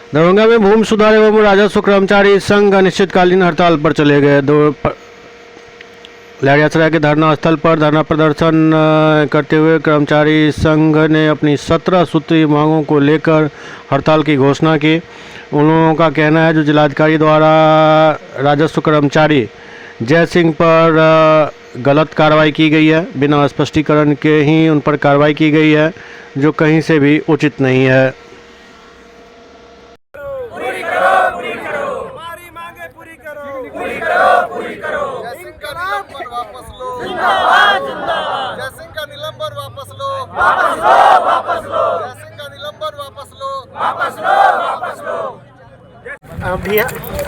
दरभंगा में भूमि सुधार एवं राजस्व कर्मचारी संघ अनिश्चितकालीन हड़ताल पर चले गए। लहरियासराय के धरना स्थल पर धरना प्रदर्शन करते हुए कर्मचारी संघ ने अपनी 17 सूत्रीय मांगों को लेकर हड़ताल की घोषणा की। उन लोगों का कहना है जो जिलाधिकारी द्वारा राजस्व कर्मचारी जय सिंह पर गलत कार्रवाई की गई है, बिना स्पष्टीकरण के ही उन पर कार्रवाई की गई है, जो कहीं से भी उचित नहीं है। पूरी करो, हमारी मांगे पूरी करो। जय सिंह का निलंबन वापस लो, जय सिंह का निलंबन वापस लो, जय सिंह का निलंबन वापस लो। अभी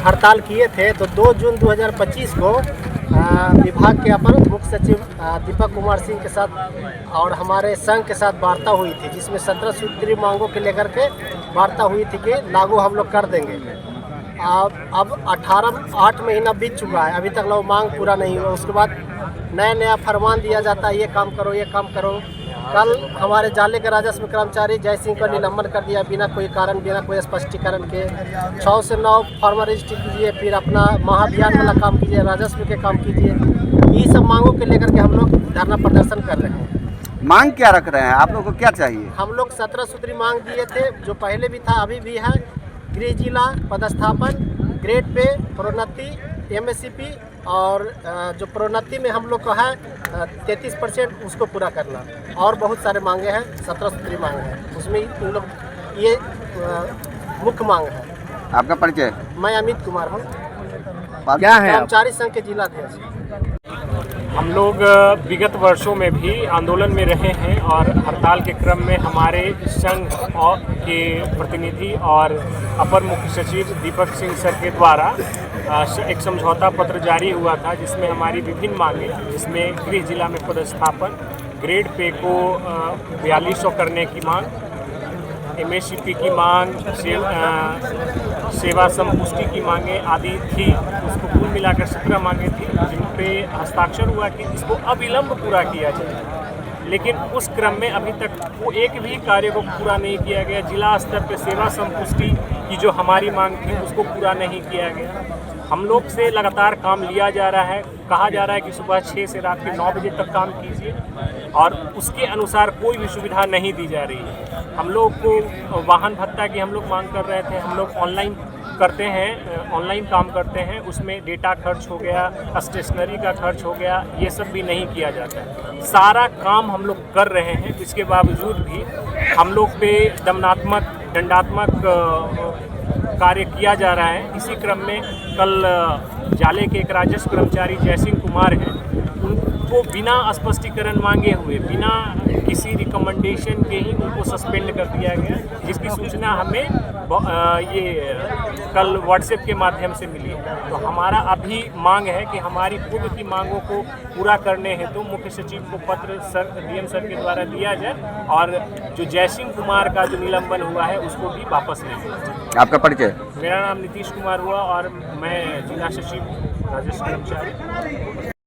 हड़ताल किए थे तो 2 जून 2025 को विभाग के अपर मुख्य सचिव दीपक कुमार सिंह के साथ और हमारे संघ के साथ वार्ता हुई थी, जिसमें 17 सूत्रीय मांगों के लेकर के वार्ता हुई थी कि लागू हम लोग कर देंगे। अब 8 महीना बीत चुका है, अभी तक लोग मांग पूरा नहीं हुआ। उसके बाद नया फरमान दिया जाता है, ये काम करो। कल हमारे जाले के राजस्व कर्मचारी जय सिंह का निलंबन कर दिया बिना कोई कारण, बिना कोई स्पष्टीकरण के। 6 से 9 फॉर्मल रजिस्ट्री कीजिए, फिर अपना महाभियान वाला काम कीजिए, राजस्व के काम कीजिए। ये सब मांगों के लेकर के हम लोग धरना प्रदर्शन कर रहे हैं। मांग क्या रख रहे हैं आप लोग को, क्या चाहिए? हम लोग 17 सूत्री मांग दिए थे, जो पहले भी था अभी भी है। गृह जिला पदस्थापन, ग्रेड पे प्रोन्नति, MSCP और जो प्रोन्नति में हम लोग का है 33% उसको पूरा करना, और बहुत सारे मांगे हैं। 17 सूत्री मांग है, उसमें इन लोग ये मुख्य मांग है। आपका परिचय? मैं अमित कुमार हूँ, क्या है? कर्मचारी संघ के जिलाध्यक्ष। हम लोग विगत वर्षों में भी आंदोलन में रहे हैं और हड़ताल के क्रम में हमारे संघ और के प्रतिनिधि और अपर मुख्य सचिव दीपक सिंह सर के द्वारा एक समझौता पत्र जारी हुआ था, जिसमें हमारी विभिन्न मांगे, जिसमें गृह जिला में पदस्थापन, ग्रेड पे को 4200 करने की मांग, MSCP की मांग, सेवा संपुष्टि की मांगे आदि थी। उसको कुल मिलाकर 17 मांगे थी, जिन पे हस्ताक्षर हुआ कि इसको अविलंब पूरा किया जाए। लेकिन उस क्रम में अभी तक वो एक भी कार्य को पूरा नहीं किया गया। जिला स्तर पर सेवा संपुष्टि की जो हमारी मांग थी उसको पूरा नहीं किया गया। हम लोग से लगातार काम लिया जा रहा है, कहा जा रहा है कि सुबह 6 से रात के 9 बजे तक काम कीजिए, और उसके अनुसार कोई भी सुविधा नहीं दी जा रही है। हम लोग को वाहन भत्ता की हम लोग मांग कर रहे थे, हम लोग ऑनलाइन करते हैं, ऑनलाइन काम करते हैं, उसमें डेटा खर्च हो गया, स्टेशनरी का खर्च हो गया, ये सब भी नहीं किया जाता है। सारा काम हम लोग कर रहे हैं, इसके बावजूद भी हम लोग पे दंडात्मक कार्य किया जा रहा है। इसी क्रम में कल जाले के एक राजस्व कर्मचारी जय सिंह कुमार हैं, उनको बिना स्पष्टीकरण मांगे हुए, बिना किसी रिकमेंडेशन के ही उनको सस्पेंड कर दिया गया, जिसकी सूचना हमें ये कल व्हाट्सएप के माध्यम से मिली। तो हमारा अभी मांग है कि हमारी पूर्व की मांगों को पूरा करने हेतु तो मुख्य सचिव को पत्र DM सर के द्वारा दिया जाए, और जो जय सिंह कुमार का जो निलंबन हुआ है उसको भी वापस ले जाए। आपका परिचय? मेरा नाम नीतीश कुमार हुआ और मैं जिला सचिव राजस्व कर्मचारी।